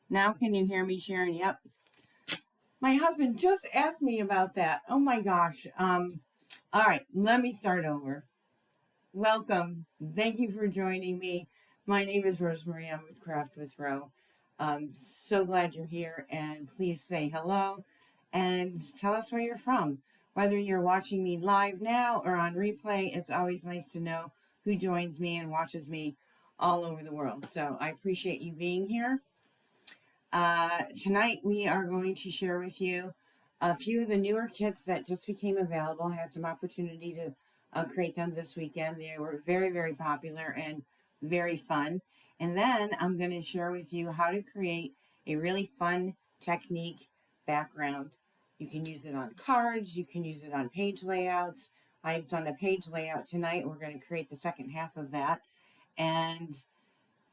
Now can you hear me, Sharon? Yep. My husband just asked me about that. Oh my gosh. All right, let me start over. Welcome. Thank you for joining me. My name is Rosemary. I'm with Craft with Ro. So glad you're here, and please say hello and tell us where you're from. Whether you're watching me live now or on replay, it's always nice to know who joins me and watches me all over the world. So I appreciate you being here. Tonight we are going to share with you a few of the newer kits that just became available. I had some opportunity to create them this weekend. They were very, very popular and very fun. And then I'm going to share with you how to create a really fun technique background. You can use it on cards. You can use it on page layouts. I've done a page layout tonight. We're going to create the second half of that. And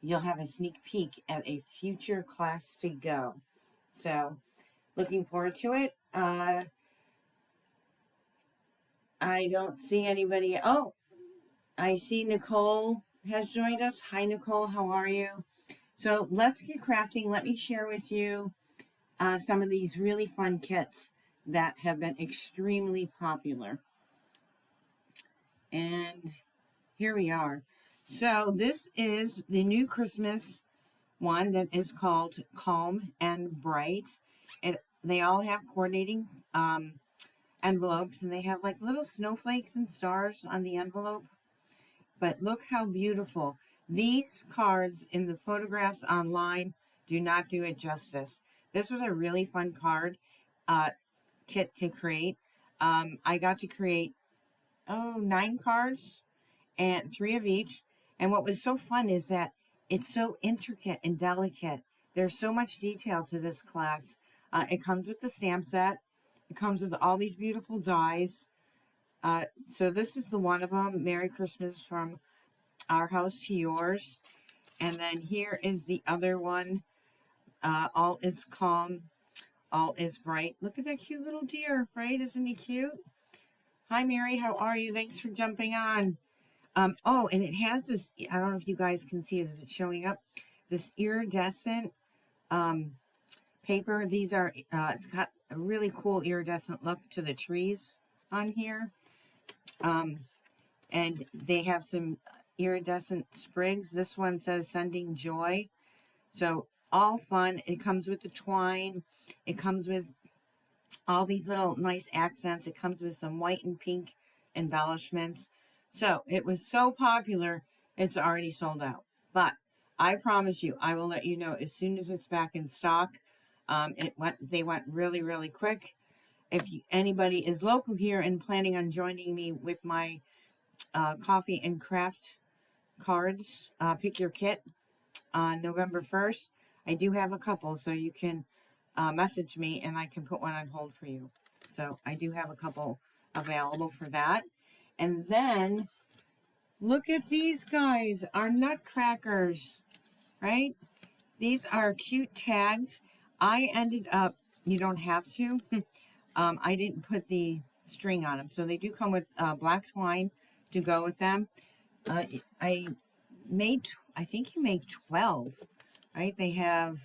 you'll have a sneak peek at a future class to go. So, looking forward to it. I don't see anybody. Oh, I see Nicole has joined us. Hi, Nicole. How are you? So, let's get crafting. Let me share with you some of these really fun kits that have been extremely popular. And here we are. So, this is the new Christmas one that is called Calm and Bright. They all have coordinating envelopes, and they have like little snowflakes and stars on the envelope. But look how beautiful. These cards in the photographs online do not do it justice. This was a really fun card kit to create. I got to create 9 cards and 3 of each. And what was so fun is that it's so intricate and delicate. There's so much detail to this class. It comes with the stamp set. It comes with all these beautiful dies. So this is the one of them. Merry Christmas from our house to yours. And then here is the other one. All is calm. All is bright. Look at that cute little deer, right? Isn't he cute? Hi, Mary. How are you? Thanks for jumping on. Oh, and it has this, I don't know if you guys can see it. Is it showing up? This iridescent paper. These are, it's got a really cool iridescent look to the trees on here. And they have some iridescent sprigs. This one says Sending Joy. So all fun. It comes with the twine. It comes with all these little nice accents. It comes with some white and pink embellishments. So it was so popular, it's already sold out. But I promise you, I will let you know as soon as it's back in stock. They went really, really quick. If anybody is local here and planning on joining me with my coffee and craft cards, pick your kit on November 1st. I do have a couple, so you can message me and I can put one on hold for you. So I do have a couple available for that. And then look at these guys, our nutcrackers, right? These are cute tags. I ended up, you don't have to, I didn't put the string on them. So they do come with black twine to go with them. I think you make 12, right? They have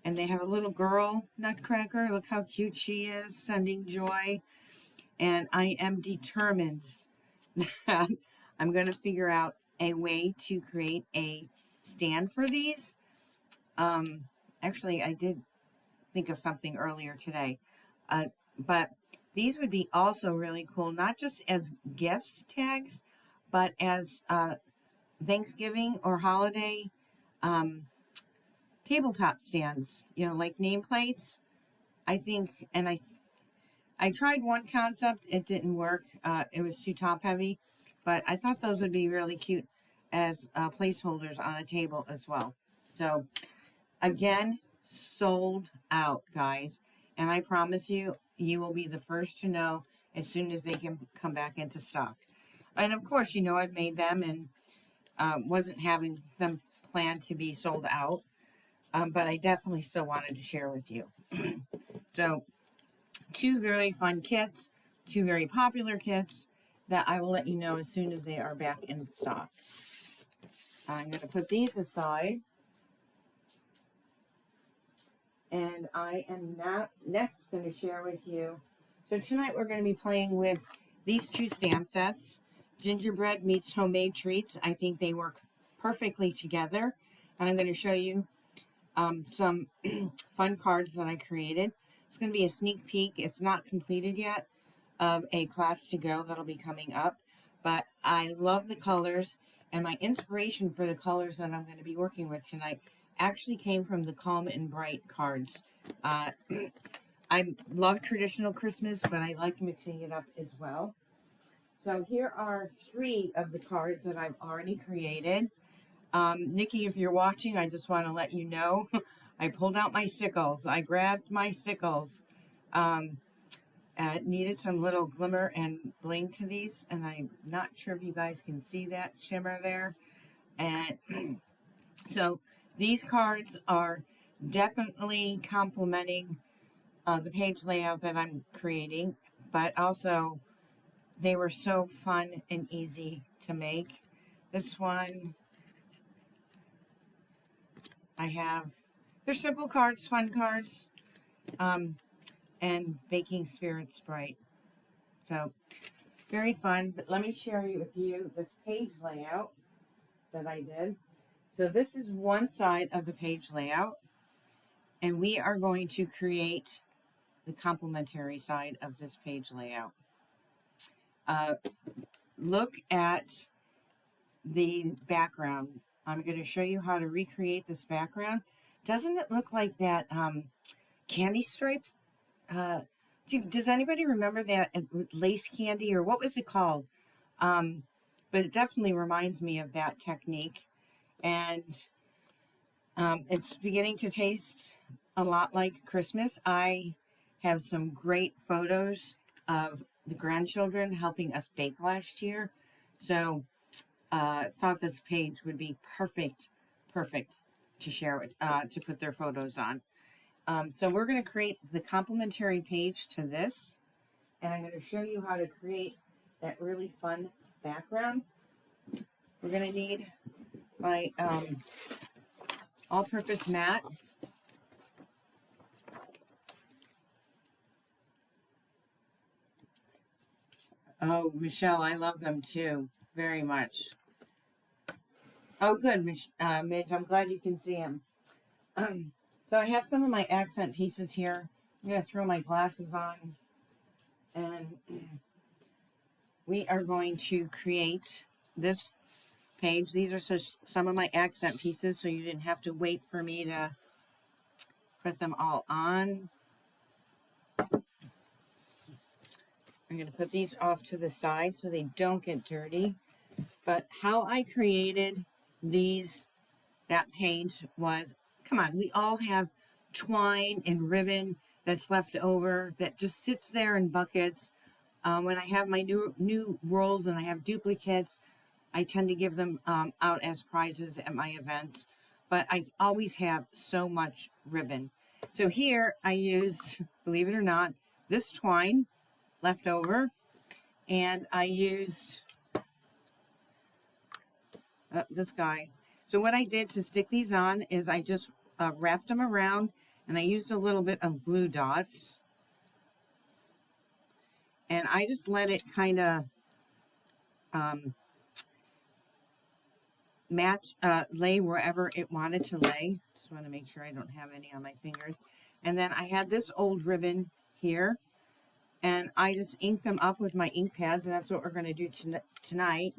a little girl nutcracker. Look how cute she is, Sending Joy. And I am determined that I'm going to figure out a way to create a stand for these. Actually, I did think of something earlier today. But these would be also really cool, not just as gifts tags, but as Thanksgiving or holiday tabletop stands, like nameplates. I think, and I tried one concept, it didn't work. It was too top heavy, but I thought those would be really cute as placeholders on a table as well. So again, sold out, guys. And I promise you, you will be the first to know as soon as they can come back into stock. And of course, I've made them and wasn't having them planned to be sold out. But I definitely still wanted to share with you. So 2 very fun kits, 2 very popular kits that I will let you know as soon as they are back in stock. I'm going to put these aside. And I am now next going to share with you. So tonight we're going to be playing with these two stamp sets, Gingerbread meets Homemade Treats. I think they work perfectly together. And I'm going to show you some fun cards that I created. It's going to be a sneak peek. It's not completed yet of a class to go that'll be coming up. But I love the colors, and my inspiration for the colors that I'm going to be working with tonight actually came from the Calm and Bright cards. I love traditional Christmas, but I like mixing it up as well. So here are 3 of the cards that I've already created. Nikki, if you're watching, I just want to let you know, I pulled out my stickles. I grabbed my stickles. Needed some little glimmer and bling to these, and I'm not sure if you guys can see that shimmer there. And so these cards are definitely complementing the page layout that I'm creating, but also they were so fun and easy to make. This one, they're simple cards, fun cards, and Baking Spirit Sprite. So very fun, but let me share with you this page layout that I did. So this is one side of the page layout, and we are going to create the complementary side of this page layout. Look at the background. I'm going to show you how to recreate this background. Doesn't it look like that candy stripe? Does anybody remember that lace candy, or what was it called? But it definitely reminds me of that technique. And it's beginning to taste a lot like Christmas. I have some great photos of the grandchildren helping us bake last year. So thought this page would be perfect to share with, to put their photos on. So we're going to create the complementary page to this, and I'm going to show you how to create that really fun background. We're going to need my all-purpose mat. Oh, Michelle, I love them too, very much. Oh, good, Midge, I'm glad you can see them. So I have some of my accent pieces here. I'm going to throw my glasses on, and we are going to create this page. These are some of my accent pieces, so you didn't have to wait for me to put them all on. I'm going to put these off to the side so they don't get dirty. But how I created that page was, come on, we all have twine and ribbon that's left over that just sits there in buckets. When I have my new rolls and I have duplicates, I tend to give them out as prizes at my events. But I always have so much ribbon. So here I used, believe it or not, this twine left over, and I used this guy. So what I did to stick these on is I just wrapped them around, and I used a little bit of glue dots, and I just let it kind of lay wherever it wanted to lay. Just want to make sure I don't have any on my fingers. And then I had this old ribbon here, and I just inked them up with my ink pads, and that's what we're going to do tonight.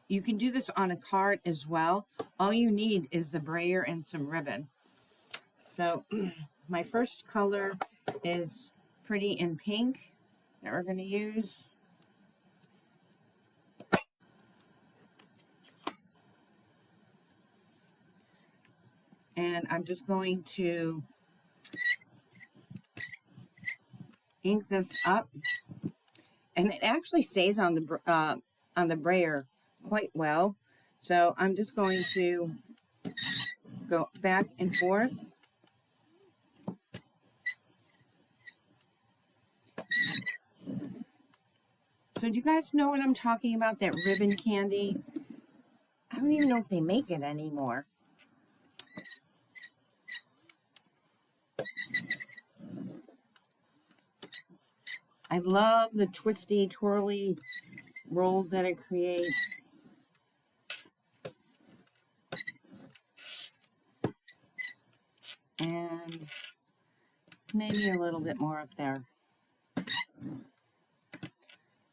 You can do this on a card as well. All you need is the brayer and some ribbon. So my first color is Pretty in Pink that we're going to use. And I'm just going to ink this up. And it actually stays on the brayer quite well. So I'm just going to go back and forth. So do you guys know what I'm talking about, that ribbon candy? I don't even know if they make it anymore. I love the twisty, twirly rolls that it creates. And maybe a little bit more up there.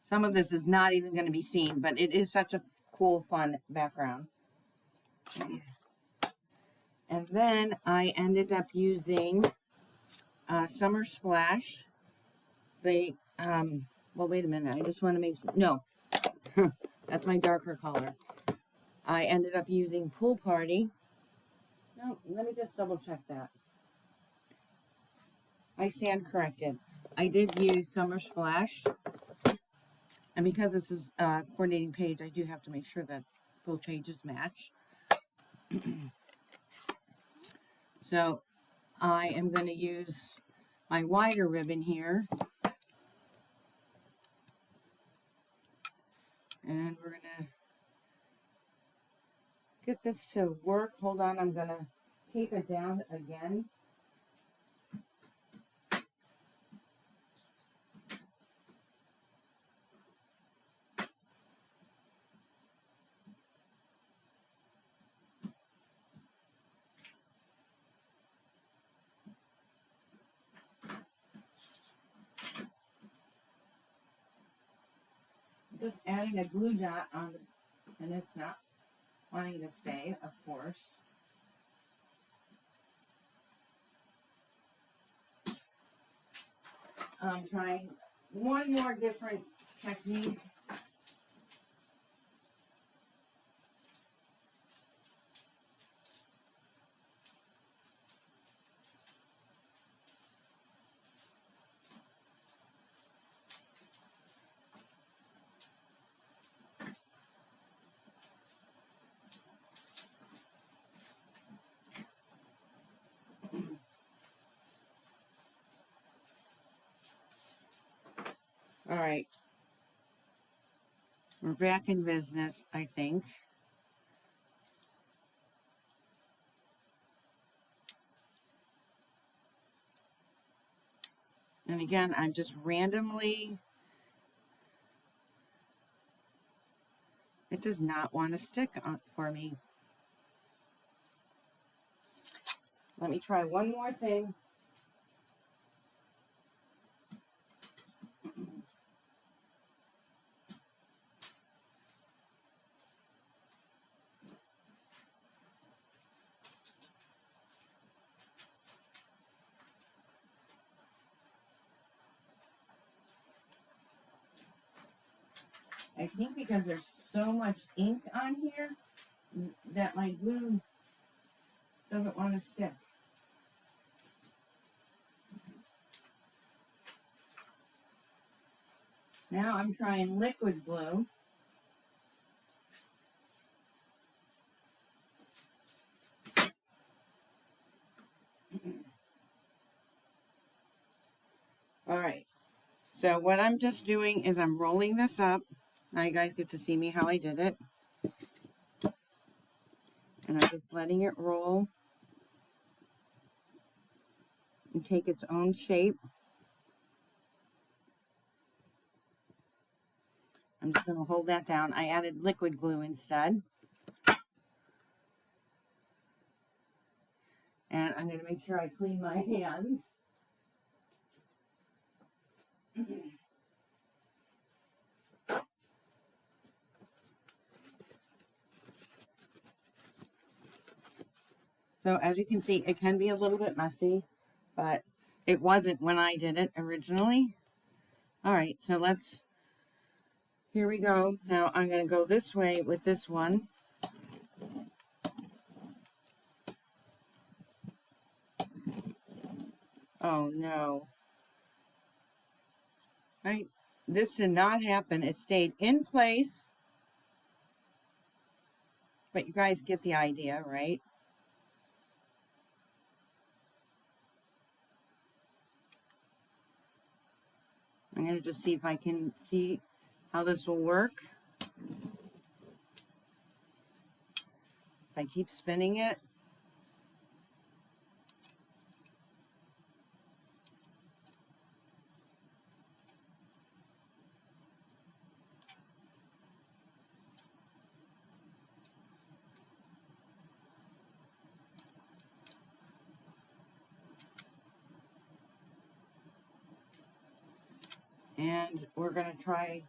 Some of this is not even going to be seen, but it is such a cool, fun background. And then I ended up using Summer Splash. Well, wait a minute. I just want to make sure. No, that's my darker color. I ended up using Pool Party. No, let me just double check that. I stand corrected. I did use Summer Splash. And because this is a coordinating page, I do have to make sure that both pages match. So I am going to use my wider ribbon here. And we're going to get this to work. Hold on, I'm going to tape it down again. Just adding a glue dot on the, and it's not wanting to stay, of course. I'm trying one more different technique. All right. We're back in business, I think. And again, I'm just randomly, it does not want to stick on for me. Let me try one more thing. I think because there's so much ink on here that my glue doesn't want to stick. Now I'm trying liquid glue. All right. So what I'm just doing is I'm rolling this up. Now you guys get to see me how I did it. And I'm just letting it roll and take its own shape. I'm just going to hold that down. I added liquid glue instead. And I'm going to make sure I clean my hands. So as you can see, it can be a little bit messy, but it wasn't when I did it originally. All right, so here we go. Now I'm going to go this way with this one. Oh no. Right? This did not happen. It stayed in place. But you guys get the idea, right? I'm going to just see if I can see how this will work. If I keep spinning it. And we're going to try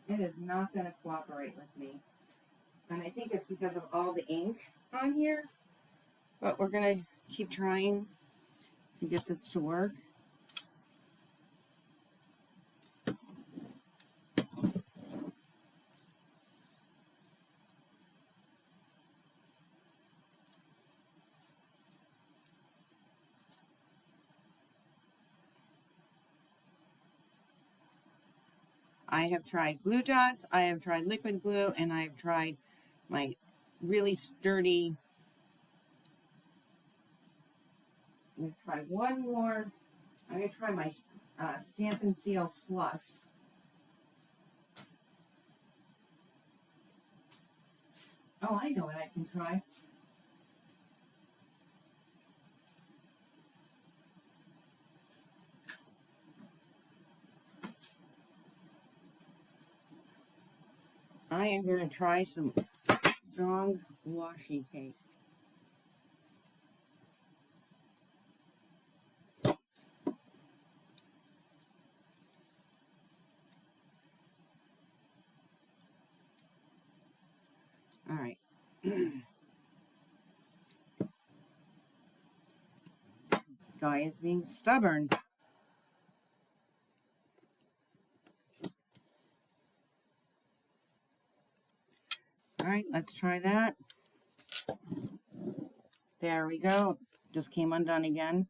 it is not going to cooperate with me. And I think it's because of all the ink on here. But we're going to keep trying to get this to work. I have tried glue dots, I have tried liquid glue, and I have tried my really sturdy. I'm going to try one more. I'm going to try my Stamp and Seal Plus. Oh, I know what I can try. I am going to try some strong washi tape. All right. Guy is being stubborn. All right, let's try that. There we go. Just came undone again.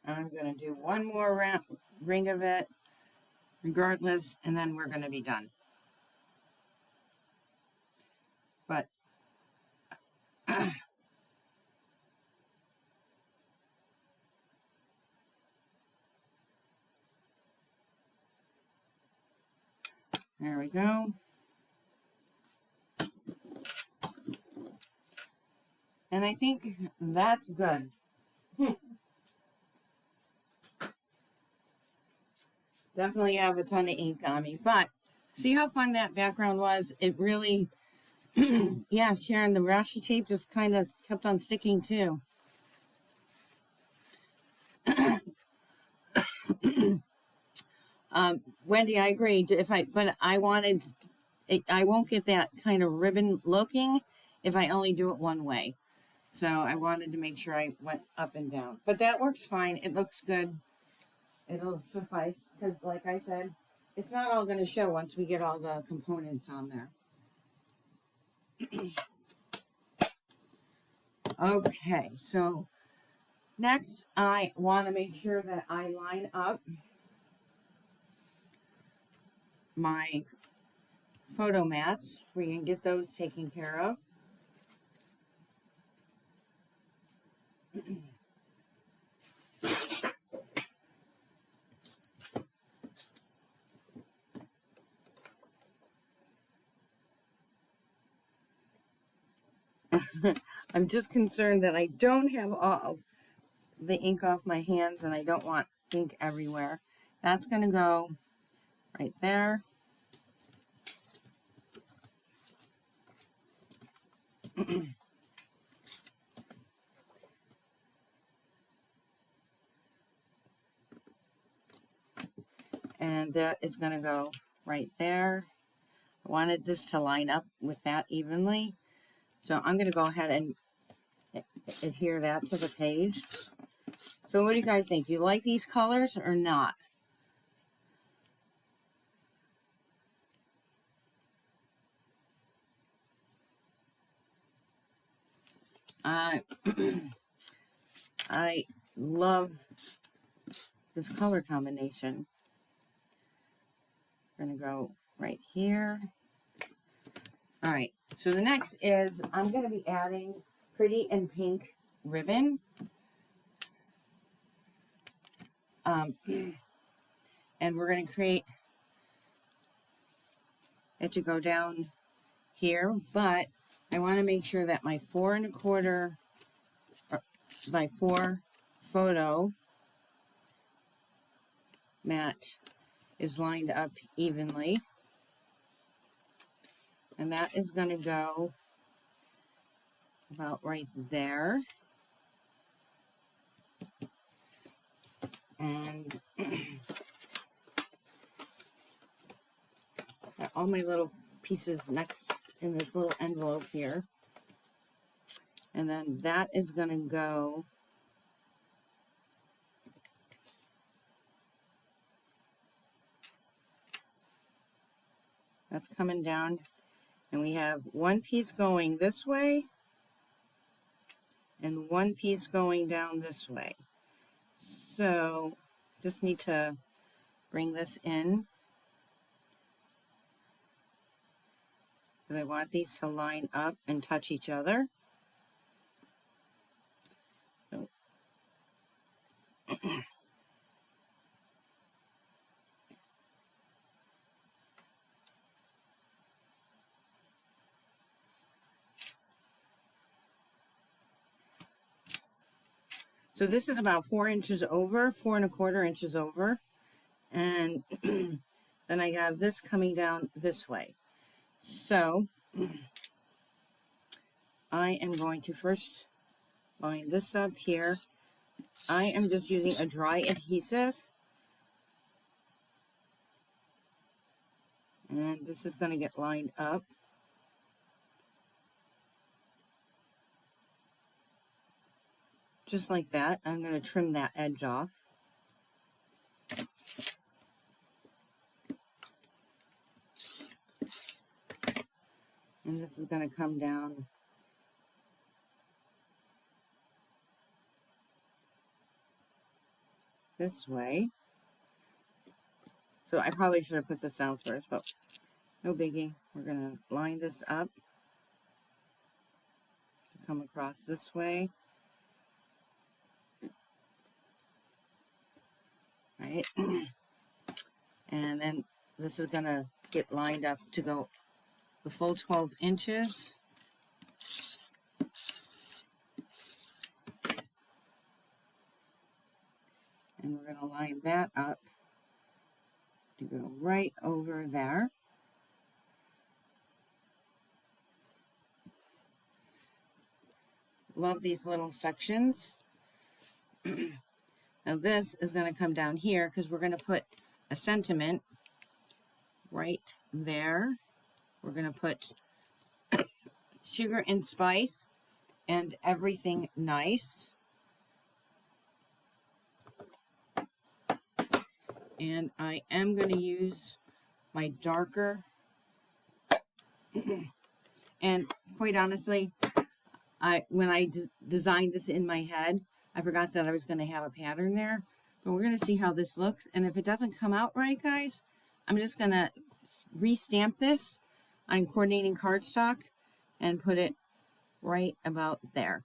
I'm going to do one more ring of it, regardless, and then we're going to be done. But there we go. And I think that's good. Definitely have a ton of ink on me, but see how fun that background was? It really, yeah, Sharon, the washi tape just kind of kept on sticking too. Wendy, I agree. But I wanted, I won't get that kind of ribbon looking if I only do it one way. So I wanted to make sure I went up and down. But that works fine. It looks good. It'll suffice because, like I said, it's not all going to show once we get all the components on there. Okay, so next I want to make sure that I line up my photo mats. We can get those taken care of. I'm just concerned that I don't have all the ink off my hands and I don't want ink everywhere. That's going to go right there. And that is going to go right there. I wanted this to line up with that evenly. So I'm going to go ahead and adhere that to the page. So what do you guys think? Do you like these colors or not? I love this color combination. We're going to go right here. All right, so the next is I'm going to be adding pretty and pink ribbon. And we're going to create it to go down here, but I want to make sure that my 4 1/4 by 4 photo mat is lined up evenly. And that is going to go about right there. And got all my little pieces next in this little envelope here. And then that is going to go that's coming down, and we have one piece going this way and one piece going down this way. So just need to bring this in. And I want these to line up and touch each other. So this is about 4 inches over, 4 1/4 inches over. And then I have this coming down this way. So I am going to first line this up here. I am just using a dry adhesive. And this is going to get lined up. Just like that. I'm going to trim that edge off. And this is going to come down this way. So I probably should have put this down first, but no biggie. We're going to line this up to come across this way. Right? And then this is going to get lined up to go the full 12 inches. And we're going to line that up to go right over there. Love these little sections. Now this is going to come down here because we're going to put a sentiment right there. We're going to put sugar and spice and everything nice. And I am going to use my darker. And quite honestly, when I designed this in my head, I forgot that I was going to have a pattern there. But we're going to see how this looks. And if it doesn't come out right, guys, I'm just going to re-stamp this on coordinating cardstock and put it right about there.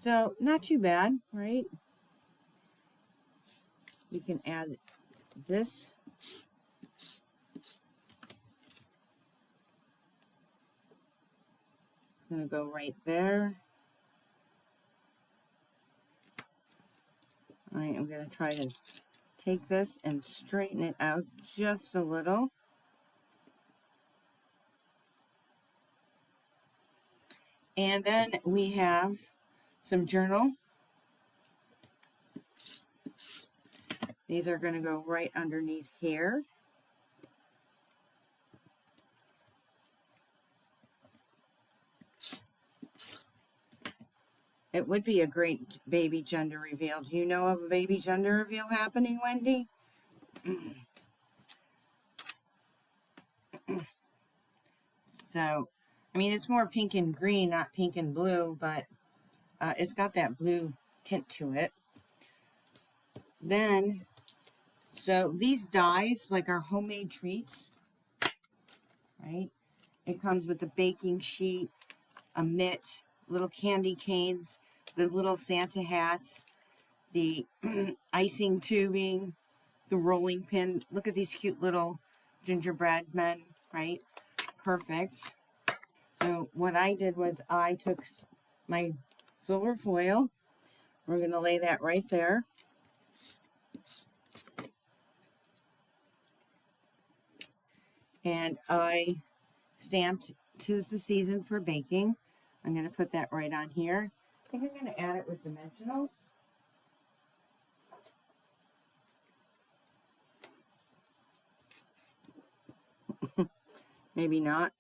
So not too bad, right? We can add this. It's going to go right there. I am going to try to take this and straighten it out just a little. And then we have some journal. These are going to go right underneath here. It would be a great baby gender reveal. Do you know of a baby gender reveal happening, Wendy? So, I mean, it's more pink and green, not pink and blue, but it's got that blue tint to it. Then, So these dies, like our homemade treats, right? It comes with a baking sheet, a mitt, little candy canes, the little Santa hats, the icing tubing, the rolling pin. Look at these cute little gingerbread men, right? Perfect. So what I did was I took my silver foil. We're going to lay that right there. And I stamped "'Tis the season for baking." I'm going to put that right on here. I think I'm going to add it with dimensionals. Maybe not.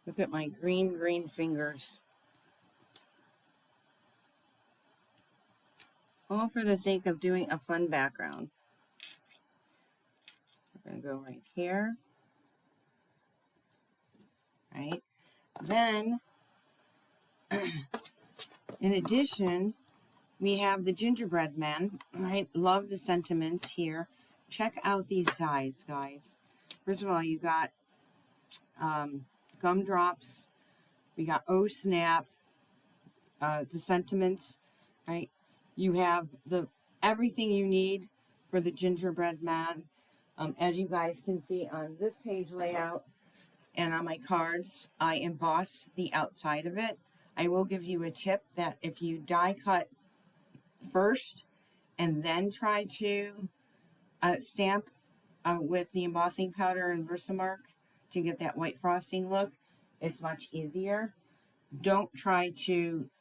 Look at my green fingers. All for the sake of doing a fun background. We're going to go right here. Right. Then, in addition, we have the gingerbread men. Right. Love the sentiments here. Check out these dies, guys. First of all, you got gumdrops. We got "Oh Snap," the sentiments, right? You have the everything you need for the gingerbread man. As you guys can see on this page layout and on my cards, I embossed the outside of it. I will give you a tip that if you die cut first and then try to stamp with the embossing powder and Versamark to get that white frosting look, it's much easier. Don't try to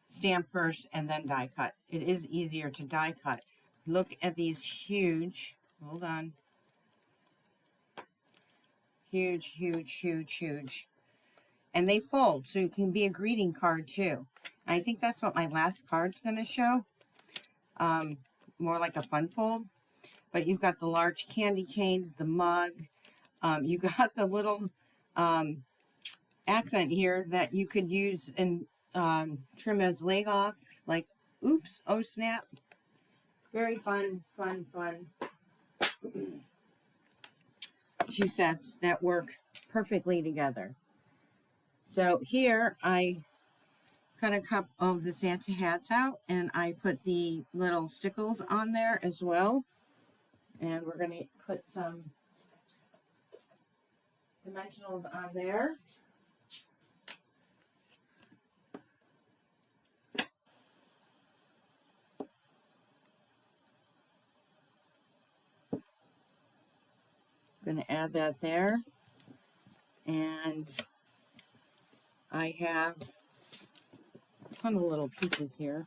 stamp first and then die cut. It is easier to die cut. Look at these huge, hold on, huge. And they fold, so it can be a greeting card too. I think that's what my last card's going to show. More like a fun fold. But you've got the large candy canes, the mug. You got the little accent here that you could use and trim his leg off. Like, oops, oh snap. Very fun. Two sets that work perfectly together. So here I cut a cup of the Santa hats out and I put the little stickles on there as well. And we're going to put some dimensionals on there. I'm going to add that there. And I have a ton of little pieces here.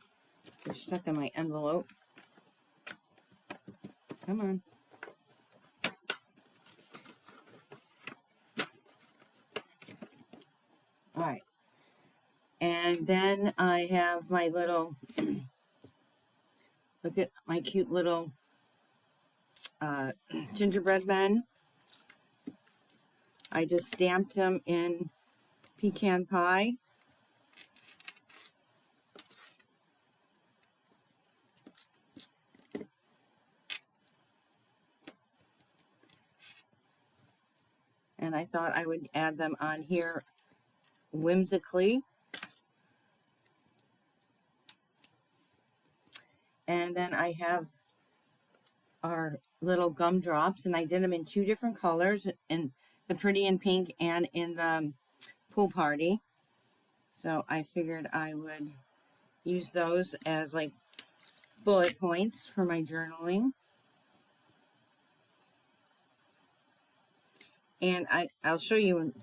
They're stuck in my envelope. Come on. All right. And then I have my little, look at my cute little gingerbread men. I just stamped them in pecan pie. And I thought I would add them on here whimsically. And then I have our little gumdrops, and I did them in two different colors, in the Pretty in Pink and in the Pool Party. So I figured I would use those as like bullet points for my journaling. And I'll show you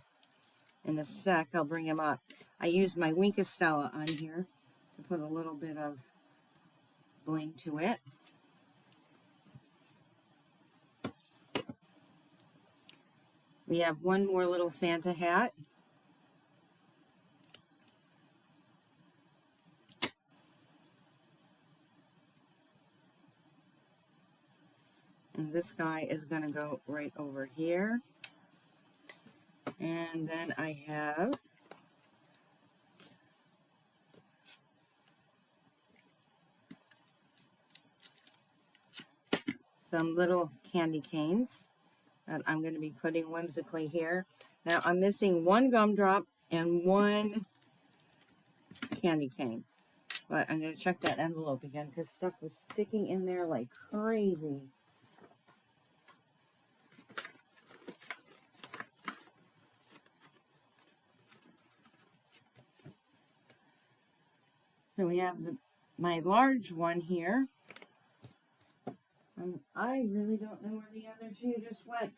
in a sec. I'll bring them up. I used my Wink of Stella on here to put a little bit of bling to it. We have one more little Santa hat. And this guy is going to go right over here. And then I have some little candy canes that I'm going to be putting whimsically here. Now I'm missing one gumdrop and one candy cane. But I'm going to check that envelope again because stuff was sticking in there like crazy. So we have my large one here. I really don't know where the other two just went.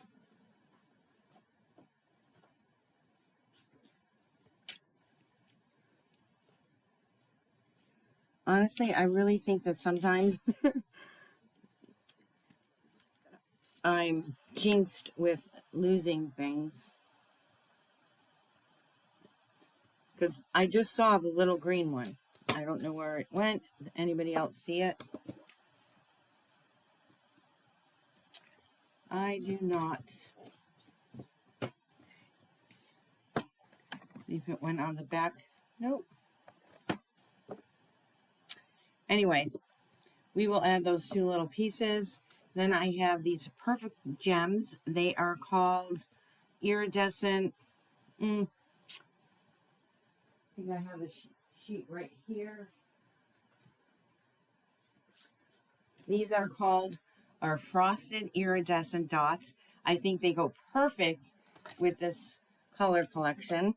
Honestly, I really think that sometimes I'm jinxed with losing things. Because I just saw the little green one. I don't know where it went. Did anybody else see it? I do not. See if it went on the back. Nope. Anyway, we will add those two little pieces. Then I have these perfect gems. They are called iridescent. I think I have a sheet right here. These are called our frosted iridescent dots. I think they go perfect with this color collection.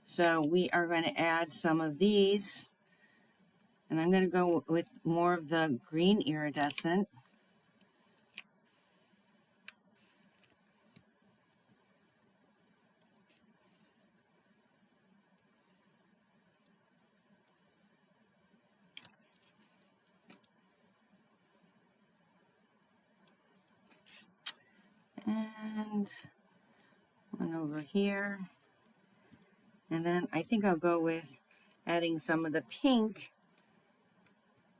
So we are going to add some of these. And I'm going to go with more of the green iridescent. And one over here. And then I think I'll go with adding some of the pink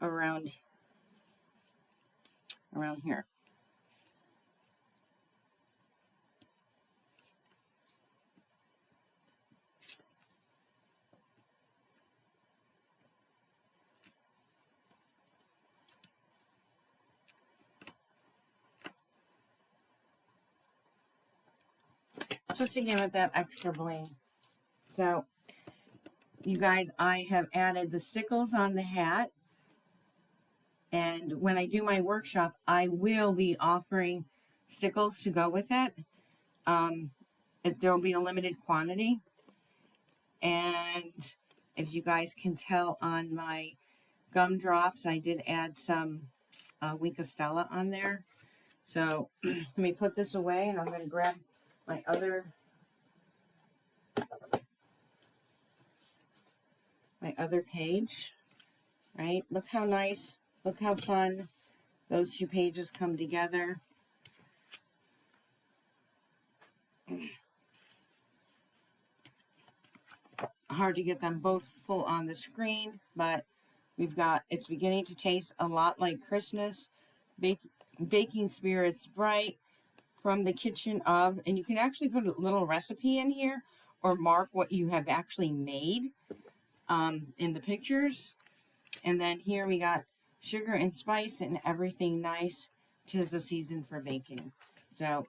around here. Just to give it that extra bling. So, you guys, I have added the stickles on the hat. And when I do my workshop, I will be offering stickles to go with it. There will be a limited quantity. And if you guys can tell on my gumdrops, I did add some Wink of Stella on there. So let me put this away and I'm going to grab my other page, right? Look how nice, look how fun those two pages come together. Hard to get them both full on the screen, but it's beginning to taste a lot like Christmas. Baking Spirits Bright from the kitchen of, and you can actually put a little recipe in here or mark what you have actually made in the pictures. And then here we got sugar and spice and everything nice. 'Tis the season for baking. So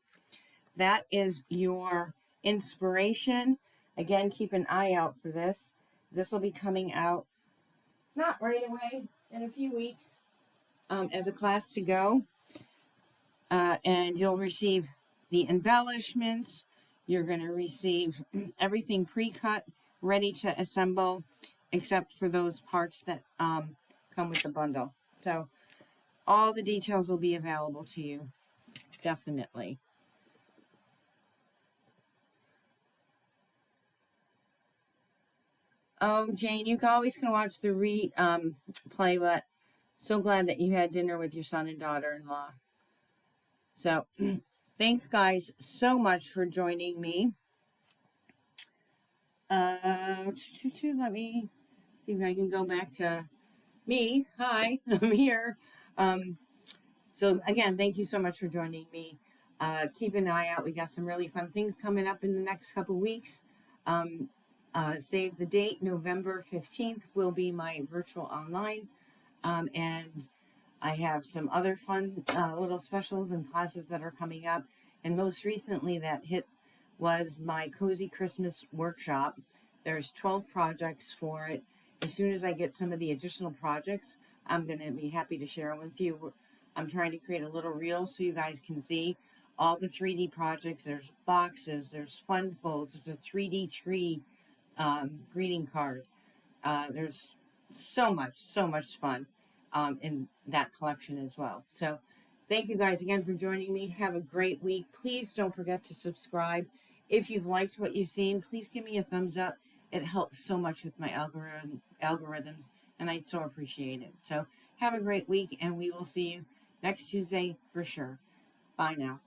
that is your inspiration. Again, keep an eye out for this. This will be coming out not right away, in a few weeks, as a class to go. And you'll receive the embellishments. You're going to receive everything pre-cut, ready to assemble, except for those parts that come with the bundle. So all the details will be available to you, definitely. Oh, Jane, you always can watch the play, but so glad that you had dinner with your son and daughter-in-law. So thanks, guys, so much for joining me. Let me see if I can go back to me. Hi, I'm here. So again, thank you so much for joining me. Keep an eye out. We got some really fun things coming up in the next couple weeks. Um, Save the date. November 15th will be my virtual online. And I have some other fun little specials and classes that are coming up. And most recently, that hit was my Cozy Christmas Workshop. There's 12 projects for it. As soon as I get some of the additional projects, I'm going to be happy to share them with you. I'm trying to create a little reel so you guys can see all the 3D projects. There's boxes, there's fun folds, there's a 3D tree greeting card. There's so much fun in that collection as well. So thank you guys again for joining me. Have a great week. Please don't forget to subscribe. If you've liked what you've seen, please give me a thumbs up. It helps so much with my algorithms, and I so appreciate it. So have a great week, and we will see you next Tuesday for sure. Bye now.